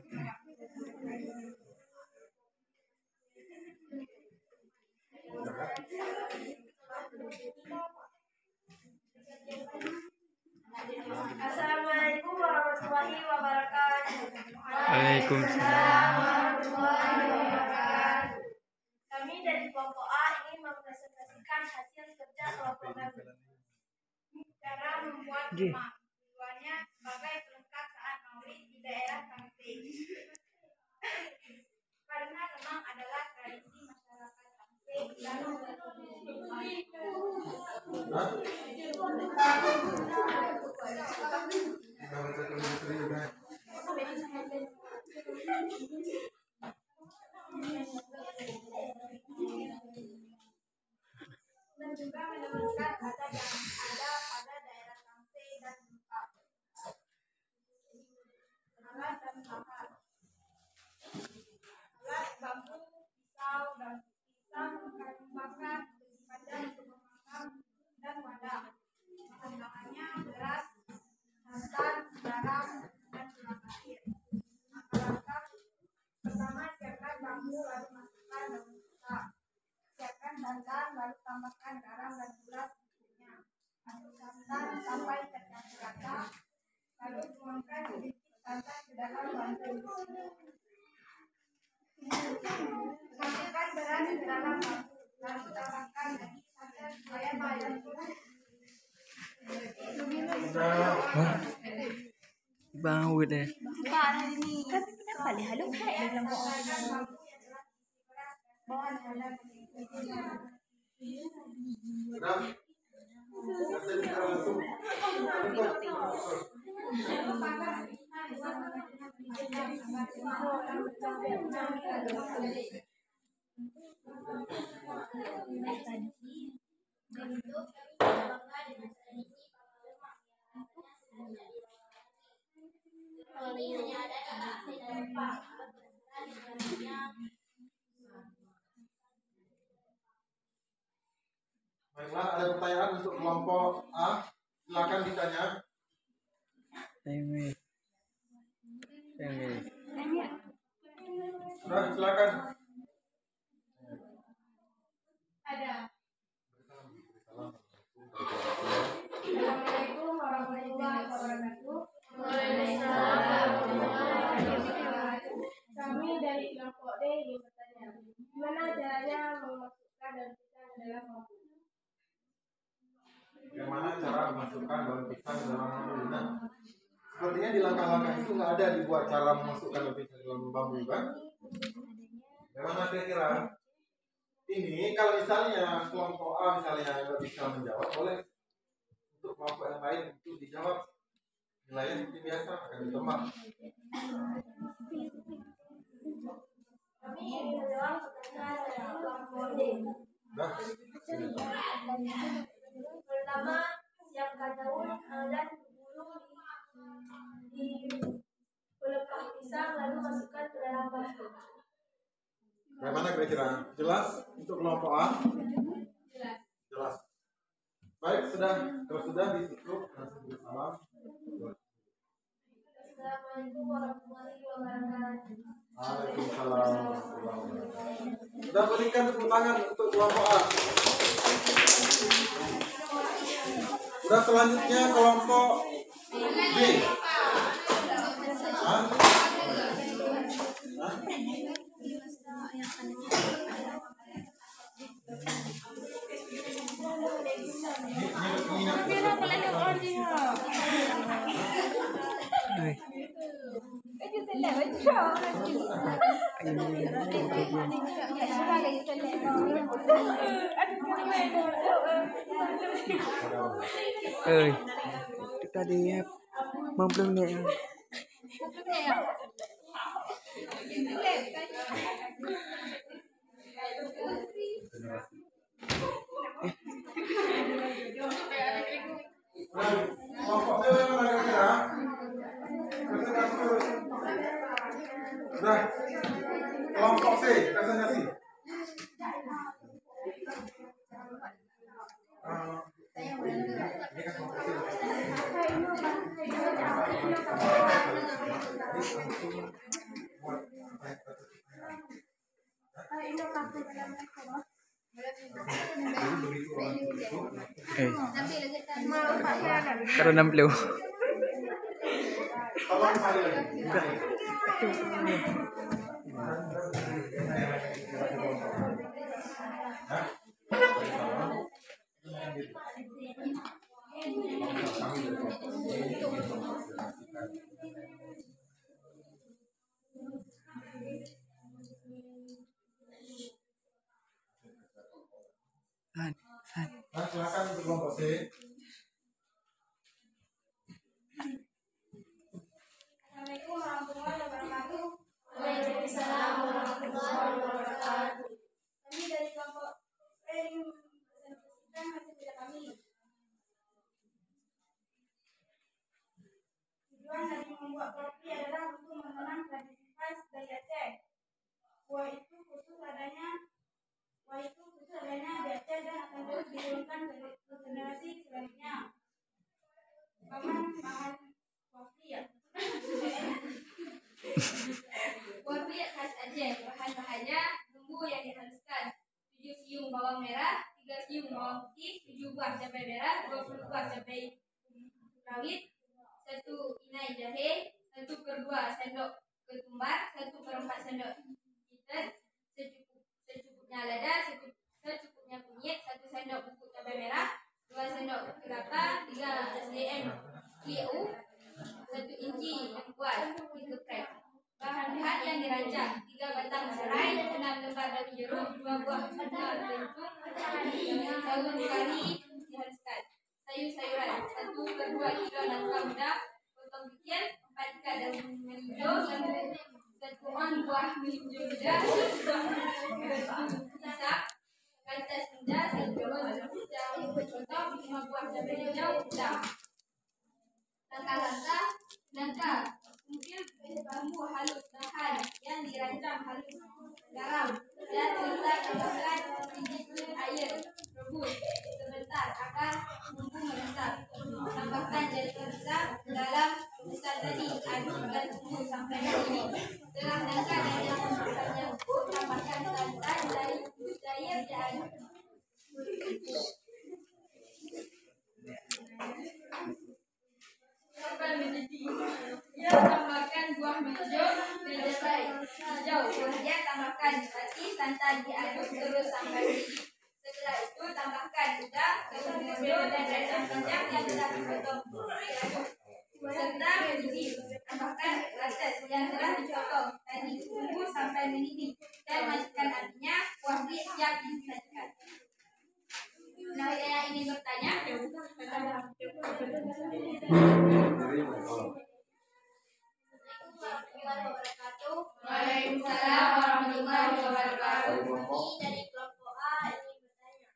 Assalamualaikum warahmatullahi wabarakatuh. Waalaikumsalam. Kami dari kelompok A ingin mempresentasikan hasil kerja kelompok kami. Cara membuat rumah. Tujuannya sebagai pelengkap saat maulid di daerah Tangsel. Karena remang adalah tradisi masyarakat Tangsel dan dan juga menemukan adat yang ada pada daerah Tangsel dan Bengkak. Alat dan bahan. Alat bambu, pisau, dan pisang, kayu bakar, besi panjang untuk memasak, dan wadah. Bahan-bahannya beras, santan, garam, dan gula pasir. Langkah-langkah pertama, siapkan bambu, lalu masukkan daun pisang. Siapkan santan, lalu tambahkan garam dan gula secukupnya. Aduk santan sampai tercampur rata, lalu tuangkan sedikit santan ke dalam bambu. Masukkan beras ke dalam bambu, lalu tambahkan lagi santan supaya bayam turun. Bau deh. Parah ini. Tapi kenapa dia halus kayak dalam bawah? Bawah ada Udah? Saya bicara langsung. Baiklah, ada pertanyaan untuk kelompok A. Silakan ditanya. Ini. Sudah, silakan. ada. Assalamualaikum warahmatullahi wabarakatuh. Waalaikumsalam warahmatullahi wabarakatuh. Kami dari kelompok D ingin bertanya, Gimana caranya memasukkan daun pisang ke dalam mangkuk? Bagaimana cara memasukkan daun pisang ke dalam bambu? Nah, sepertinya di langkah-langkah itu nggak ada dibuat cara memasukkan daun pisang ke dalam bambu kan? Bagaimana kira-kira? Ini kalau misalnya kelompok A misalnya nggak bisa menjawab, boleh untuk kelompok yang lain itu dijawab. Nilainya seperti biasa akan ditambah. Kami ingin menjawab pertanyaan kelompok D. Dah. Pertama, siapkan daun dan bulu di pelepah pisang lalu masukkan ke dalam bambu. Bagaimana kira-kira? Jelas untuk kelompok A? Jelas. Jelas. Baik, kalau sudah ditutup langsung bersalam. Assalamualaikum warahmatullahi wabarakatuh. Waalaikumsalam warahmatullahi wabarakatuh. Sudah berikan tepuk tangan untuk kelompok A. Sudah selanjutnya kelompok B. Hah? Hah? Itu tadi ya belum deh. Kelompok B bagaimana kira-kira? Sudah. Kelompok C, presentasi. Karo 60. Tolong sekali lagi. Nah, silakan untuk kelompok C. Assalamualaikum warahmatullahi wabarakatuh. Waalaikumsalam warahmatullahi wabarakatuh. Kami dari kelompok B mempresentasikan hasil kerja kami. Tujuan dari membuat kopi adalah untuk mengenang tradisi khas dari Aceh. Kuah itu khusus adanya di Aceh dan akan terus diturunkan ke generasi selanjutnya. Bahan kopi ya. Kopi khas Aceh, bahan-bahannya bumbu yang dihaluskan 7 siung bawang merah, 3 siung bawang putih, 7 buah cabai merah, 20 buah cabai rawit, 1 inai jahe, 1/2 sendok ketumbar, 1/4 sendok ginger, secukupnya lada, secukupnya kunyit, 1 sendok bubuk cabai merah, 2 sendok kelapa, 3 SDM KU, 1 inci lengkuas digeprek. Bahan-bahan yang dirancang: 3 batang serai, 6 lembar daun jeruk, 2 buah bunga lentung, daun kari dihaluskan. Sayur-sayuran: 1/2 kilo nangka muda potong kecil, 4 ikat daun melinjo, 1 on buah melinjo muda, 1 buah melinjo pisang, kancas muda, 1 on jahe potong, 5 buah cabai hijau muda. Langkah kumpul bambu halus bahan yang dirancang halus, garam, dan serta tambahkan sedikit air, rebus sebentar agar bumbu meresap. Tambahkan jaringan pisang dalam rebusan tadi, aduk dan tunggu sampai mendidih. Setelah nangka dan jaringan pisangnya empuk, tambahkan santan dan cair diaduk. Tambahkan buah melinjo dan hijau. Kemudian tambahkan roti, santan, diaduk terus sampai mendidih. Setelah itu tambahkan udang, daun bodo, dan kacang panjang yang telah dipotong. Diaduk serta mendidih. Tambahkan lattes yang telah dipotong dan ditunggu sampai mendidih. Dan masukkan apinya. Kuah beef siap disajikan. Nah, ada yang ingin bertanya? Waalaikumsalam warahmatullahi wabarakatuh. Kami dari kelompok A ingin bertanya,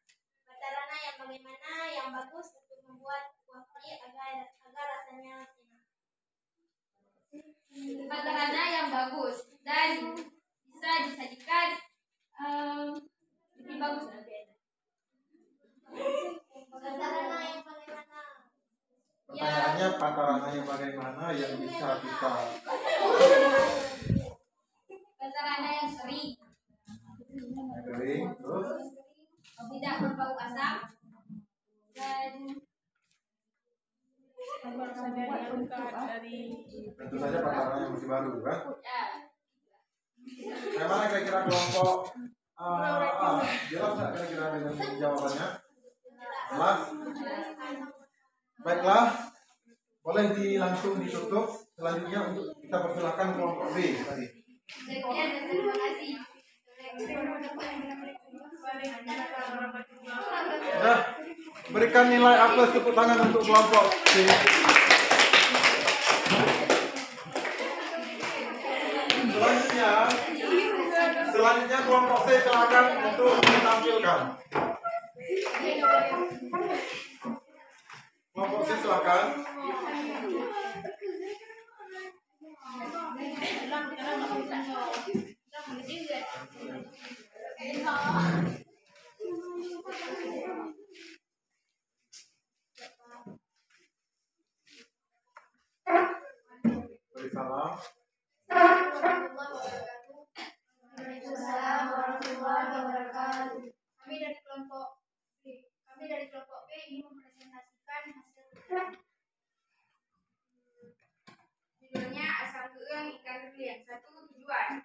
Batarana yang bagaimana yang bagus untuk membuat kuah peri agar rasanya enak? Batarana yang bagus dan bisa disajikan lebih bagus nanti. Batarana yang bagaimana? Pertanyaannya patarana yang bagaimana yang bisa kita Batarana yang kering, kering, terus tidak berbau asam, dan tentu saja patarana yang masih baru, kan? ya, Bagaimana kira-kira kelompok A? Jelas nggak kira-kira dengan jawabannya? Jelas? Baiklah, boleh langsung ditutup. Selanjutnya untuk kita persilahkan kelompok B tadi. sekian dan terima kasih. Nah, berikan nilai aplaus tepuk tangan untuk kelompok C. Selanjutnya kelompok C silakan untuk ditampilkan. Kelompok C silakan. Beri salam. Waalaikumsalam warahmatullahi wabarakatuh. Kami dari kelompok B ingin mempresentasikan hasil judulnya asam geung ikan teri. Satu tujuan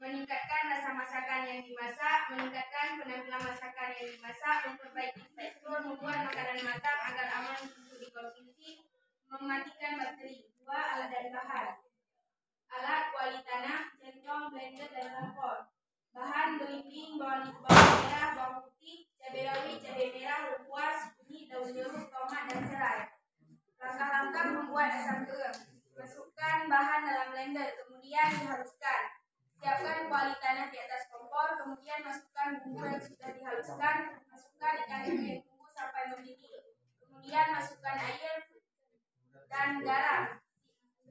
meningkatkan rasa masakan yang dimasak, meningkatkan penampilan masakan yang dimasak, memperbaiki tekstur, membuat makanan matang agar aman untuk dikonsumsi, mematikan bakteri. Dua, alat dan bahan. Alat kuali tanah, centong, blender, dan rampor. Bahan belimbing, bawang merah, bawang putih, cabai rawit, cabai merah, lengkuas, kunyit, daun jeruk, tomat, dan serai. Langkah-langkah membuat asam geung. Masukkan bahan dalam blender, kemudian dihaluskan. Siapkan kuali tanah di atas kompor, kemudian masukkan bumbu yang sudah dihaluskan. Masukkan ikan teri yang tunggu sampai mendidih. Kemudian masukkan air dan garam.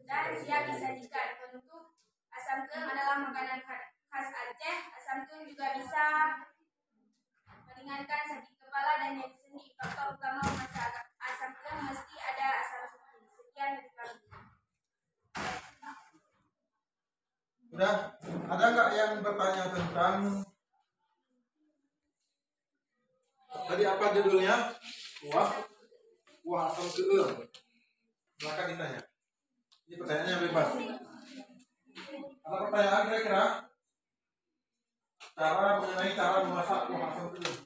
Dan siap disajikan. Untuk asam geung adalah makanan khas Aceh. Asam geung juga bisa meringankan sakit kepala dan nyeri sendi. Faktor utama memasak asam geung mesti ada asam seperti. Sekian dari kami. Udah, ada nggak yang bertanya tentang tadi apa judulnya? Kuah asam geung. Silakan ditanya. Ini pertanyaannya bebas. Ada pertanyaan kira-kira? Mengenai cara memasak kuah asam geung.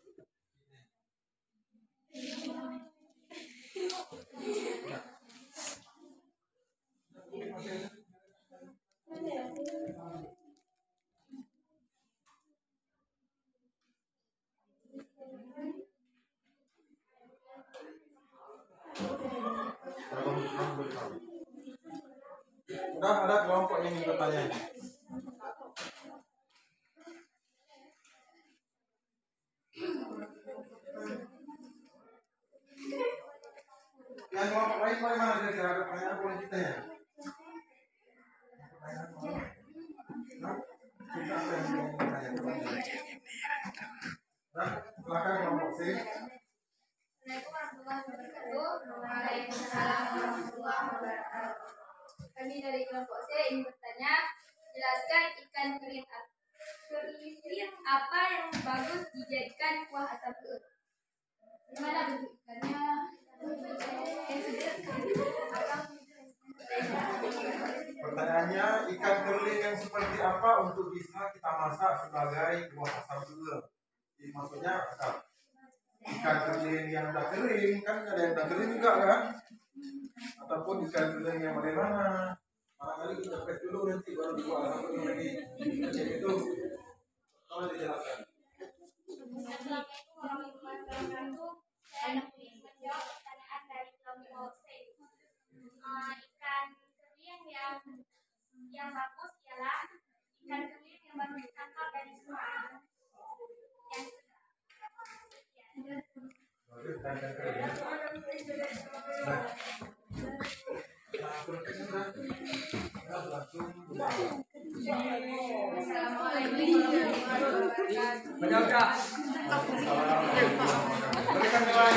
Udah ada kelompok yang ingin bertanya. Yang kelompok lain bagaimana kira-kira? Ada pertanyaan boleh ditanya. Nah, kita apa yang ingin bertanya? Nah, silakan kelompok C. Waalaikumsalam warahmatullahi wabarakatuh. Kami dari kelompok C ingin bertanya, jelaskan ikan teri apa yang bagus dijadikan kuah asam geung. Gimana bentuk ikannya? Pertanyaannya, ikan teri yang seperti apa untuk bisa kita masak sebagai buah asam juga? Maksudnya ikan kering yang udah kering, kan ada yang udah kering juga kan? Ataupun ikan kering yang bagaimana? Barangkali kita press dulu nanti baru dibuat satu lagi. Itu kalau dijelaskan. Assalamualaikum warahmatullahi wabarakatuh. Saya Nafri menjawab pertanyaan dari kelompok C. Ikan kering yang bagus ialah ikan kering yang baru ditangkap dari sungai. Yang sekian. Bagus, ikan kering ya. Nah, Assalamualaikum warahmatullahi wabarakatuh. berikan nilai.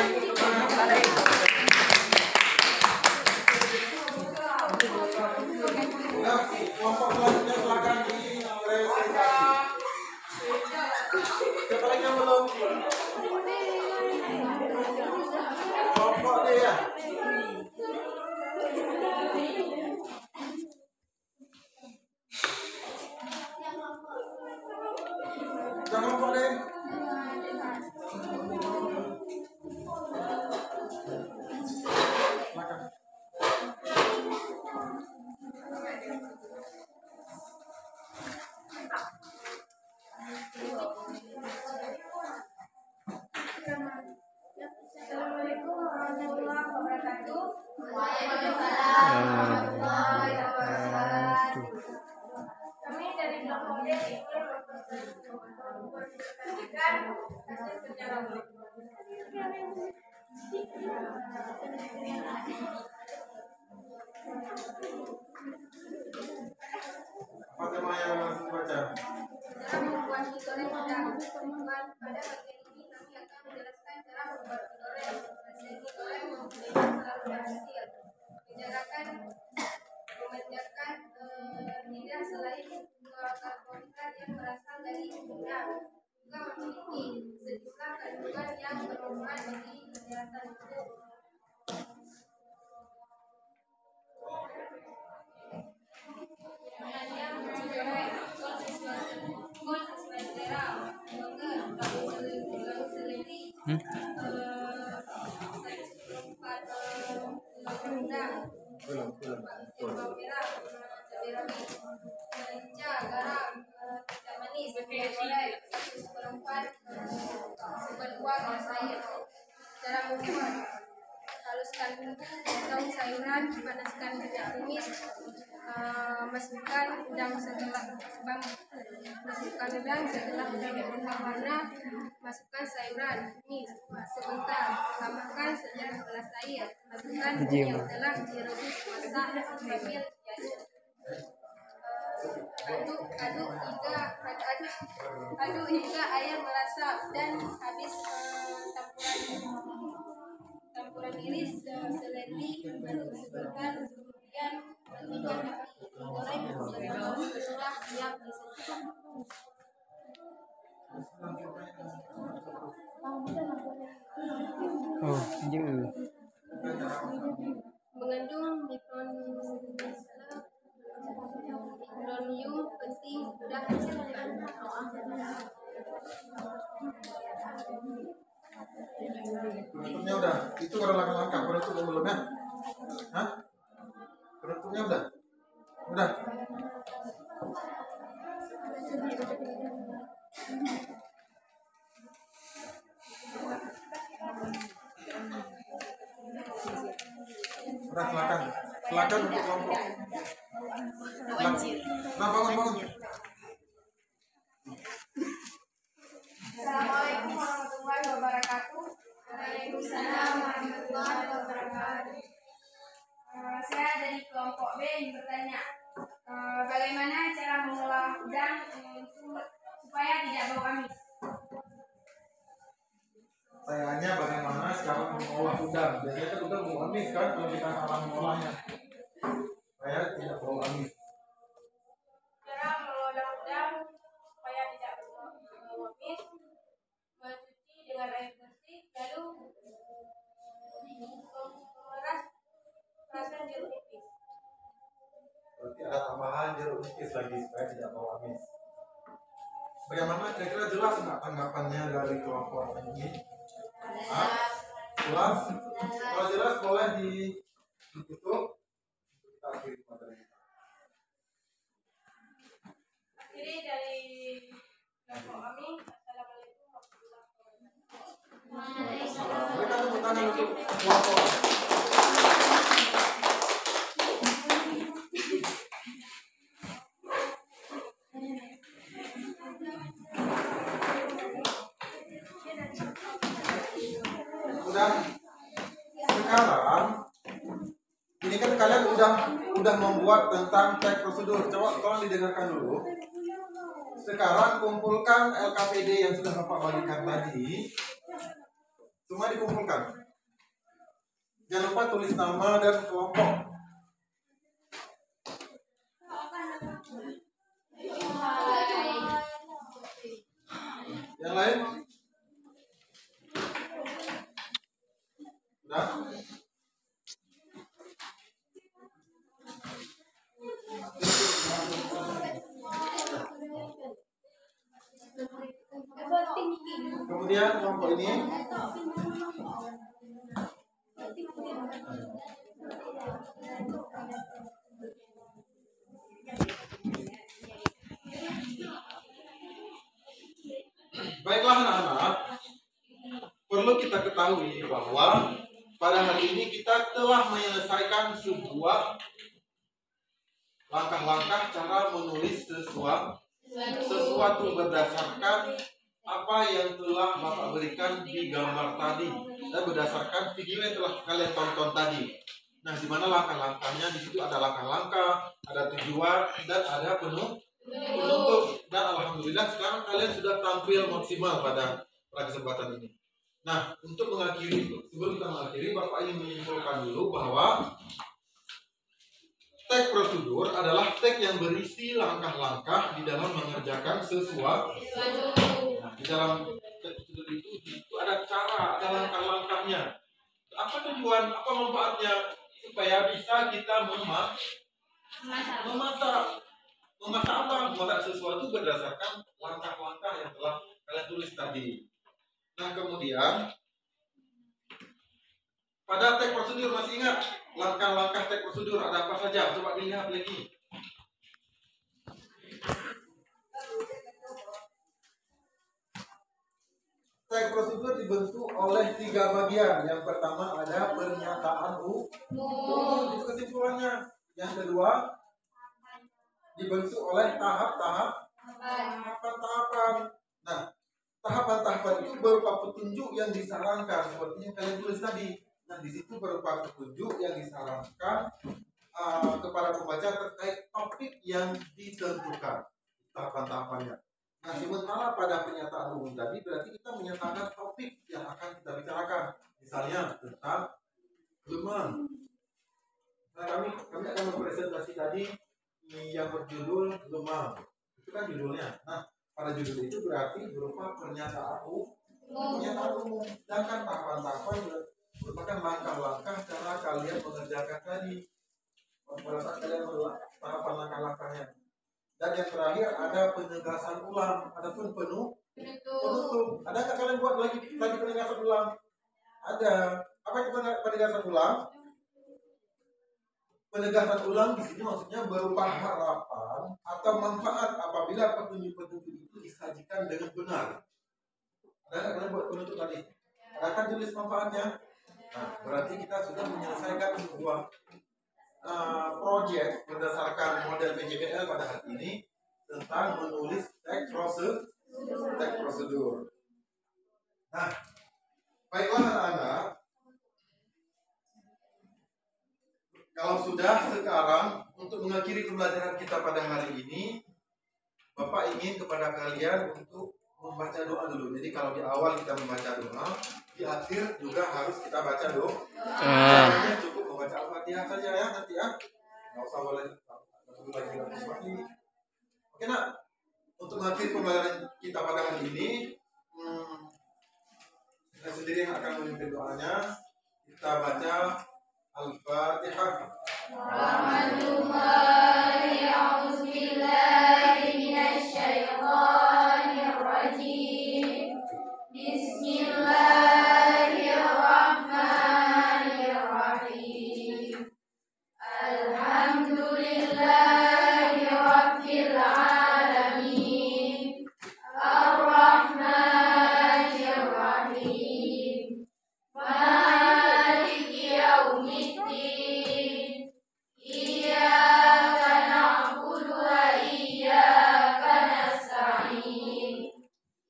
Nah, kelompok selanjutnya silakan dipresentasi. Siapa lagi yang belum? Kelompok D ya. Jangan kelompok D. Silakan. Assalamualaikum warahmatullahi wabarakatuh. Waalaikumsalam warahmatullahi wabarakatuh. Kami dari kelompok D ingin mempresentasikan hasil kerja kami. Apa tema yang langsung dibaca? Cara membuat mie goreng udang. Pada bagian ini kami akan menjelaskan cara membuat mie goreng. Hasil mie goreng mempunyai selalu berhasil. Memanjakan tidak selain karbohidrat yang berasal dari udang, juga memiliki sejumlah kandungan yang bermanfaat bagi kesehatan tubuh. Cara membuat: haluskan bumbu, potong sayuran, panaskan minyak tumis, masukkan udang setelah udang berubah warna, masukkan sayuran, tumis sebentar, tambahkan segelas air, masukkan bumbu yang telah direbus masak sambil jadi. Aduk hingga air meresap dan habis campuran iris seledri aduk sebentar, kemudian matikan api, goreng setelah siap disajikan. Oh, je. Mengandung mikronium penting, mudah dicerna. Penutupnya udah. Itu baru langkah-langkah penutup belum ya? Hah? Penutupnya udah? Udah. Udah, silakan. Silakan untuk kelompok. Nah, bangun. Assalamualaikum warahmatullahi wabarakatuh. Waalaikumsalam warahmatullahi wabarakatuh. Saya dari kelompok B yang bertanya, bagaimana cara mengolah udang supaya tidak bau amis? Tanya bagaimana cara mengolah udang. Biasanya kan udang bau amis kan kalau kita salah mengolahnya. Supaya tidak bau amis. Cara mengolah udang supaya tidak bau amis: mencuci dengan air bersih, lalu memeras perasan jeruk nipis. Berarti ada tambahan jeruk nipis lagi supaya tidak atau Amis. Bagaimana kira-kira jelas nggak tanggapannya dari kelompok ini? Jelas? Kalau jelas boleh ditutup. Kita akhiri materi kita. Akhiri dari kelompok kami. Assalamualaikum warahmatullahi wabarakatuh. Berikan tepuk tangan untuk kelompok. Sekarang ini kan kalian udah membuat tentang teks prosedur. Coba tolong didengarkan dulu. Sekarang kumpulkan LKPD yang sudah Bapak bagikan tadi. Semua dikumpulkan. Jangan lupa tulis nama dan kelompok. Yang lain? Udah? Kemudian kelompok ini baiklah anak-anak, perlu kita ketahui bahwa pada hari ini kita telah menyelesaikan sebuah langkah-langkah cara menulis sesuatu berdasarkan apa yang telah Bapak berikan di gambar tadi dan berdasarkan video yang telah kalian tonton tadi. Nah, di mana langkah-langkahnya? Di situ ada langkah-langkah, ada tujuan, dan ada penutup. Dan alhamdulillah sekarang kalian sudah tampil maksimal pada kesempatan ini. Nah, untuk mengakhiri, sebelum kita mengakhiri, Bapak ingin menyimpulkan dulu bahwa teks prosedur adalah teks yang berisi langkah-langkah di dalam mengerjakan sesuatu. Nah, di dalam teks prosedur itu ada cara, ada langkah-langkahnya. Apa tujuan, apa manfaatnya? Supaya bisa kita memasak apa? Memasak sesuatu berdasarkan langkah-langkah yang telah kalian tulis tadi. Nah, kemudian pada teks prosedur masih ingat langkah-langkah teks prosedur ada apa saja? Coba dilihat lagi. Teks prosedur dibentuk oleh 3 bagian. Yang pertama ada pernyataan umum, itu kesimpulannya. Yang kedua dibentuk oleh tahapan-tahapan. Nah, tahapan-tahapan itu berupa petunjuk yang disarankan seperti yang kalian tulis tadi. Nah, di situ berupa petunjuk yang disarankan kepada pembaca terkait topik yang ditentukan tahapan-tahapannya. Nah, sementara pada pernyataan umum tadi berarti kita menyatakan topik yang akan kita bicarakan. Misalnya tentang lemah. Nah, kami akan mempresentasi tadi yang berjudul lemah. Itu kan judulnya. Nah, pada judul itu berarti berupa pernyataan umum. Sedangkan tahapan-tahapan merupakan langkah-langkah cara kalian mengerjakan tadi. Pada saat kalian melakukan tahapan langkah-langkahnya. Dan yang terakhir ada penegasan ulang ataupun penutup. Ada nggak kalian buat lagi penegasan ulang? Ada. Apa itu penegasan ulang? Penegasan ulang di sini maksudnya berupa harapan atau manfaat apabila petunjuk-petunjuk itu disajikan dengan benar. Ada nggak kalian buat penutup tadi? Ada kan tulis manfaatnya? Nah, berarti kita sudah menyelesaikan sebuah proyek berdasarkan model PJBL pada hari ini tentang menulis teks prosedur. Nah, baiklah anak-anak, kalau sudah sekarang untuk mengakhiri pembelajaran kita pada hari ini, Bapak ingin kepada kalian untuk membaca doa dulu. Jadi kalau di awal kita membaca doa, di akhir juga harus kita baca doa. Cukup membaca Al-Fatihah saja ya nanti ya. Nggak usah boleh lagi. Oke nak, untuk mengakhiri pembelajaran kita pada hari ini, saya sendiri yang akan memimpin doanya. Kita baca Al-Fatihah. Bismillahirrahmanirrahim. Alhamdulillahirabbil alamin. Ar-Rahmanir-Rahim. Maliki yaumiddin. Iyyaka na'budu wa iyyaka nasta'in.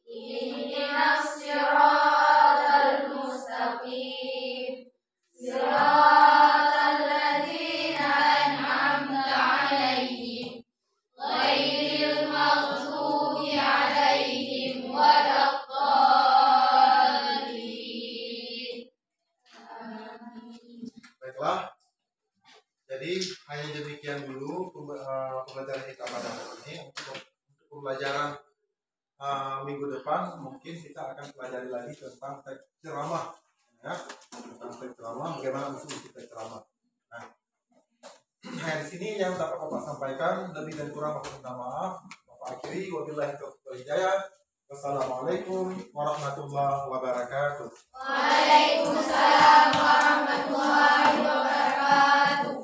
Ihdinas siratal mustaqim. Siratal ladzina an'amta 'alaihim ghairil maghdubi 'alaihim waladdallin. Baiklah. Jadi hanya demikian dulu pembelajaran kita pada hari ini. Untuk pembelajaran minggu depan mungkin kita akan pelajari lagi tentang teks ceramah, ya, tentang teks ceramah, bagaimana usul teks ceramah. Nah, di sini yang dapat Bapak sampaikan, lebih dan kurang Bapak minta maaf. Bapak akhiri, wabillahi taufiq wal hidayah. Wassalamualaikum warahmatullahi wabarakatuh. Waalaikumsalam warahmatullahi wabarakatuh.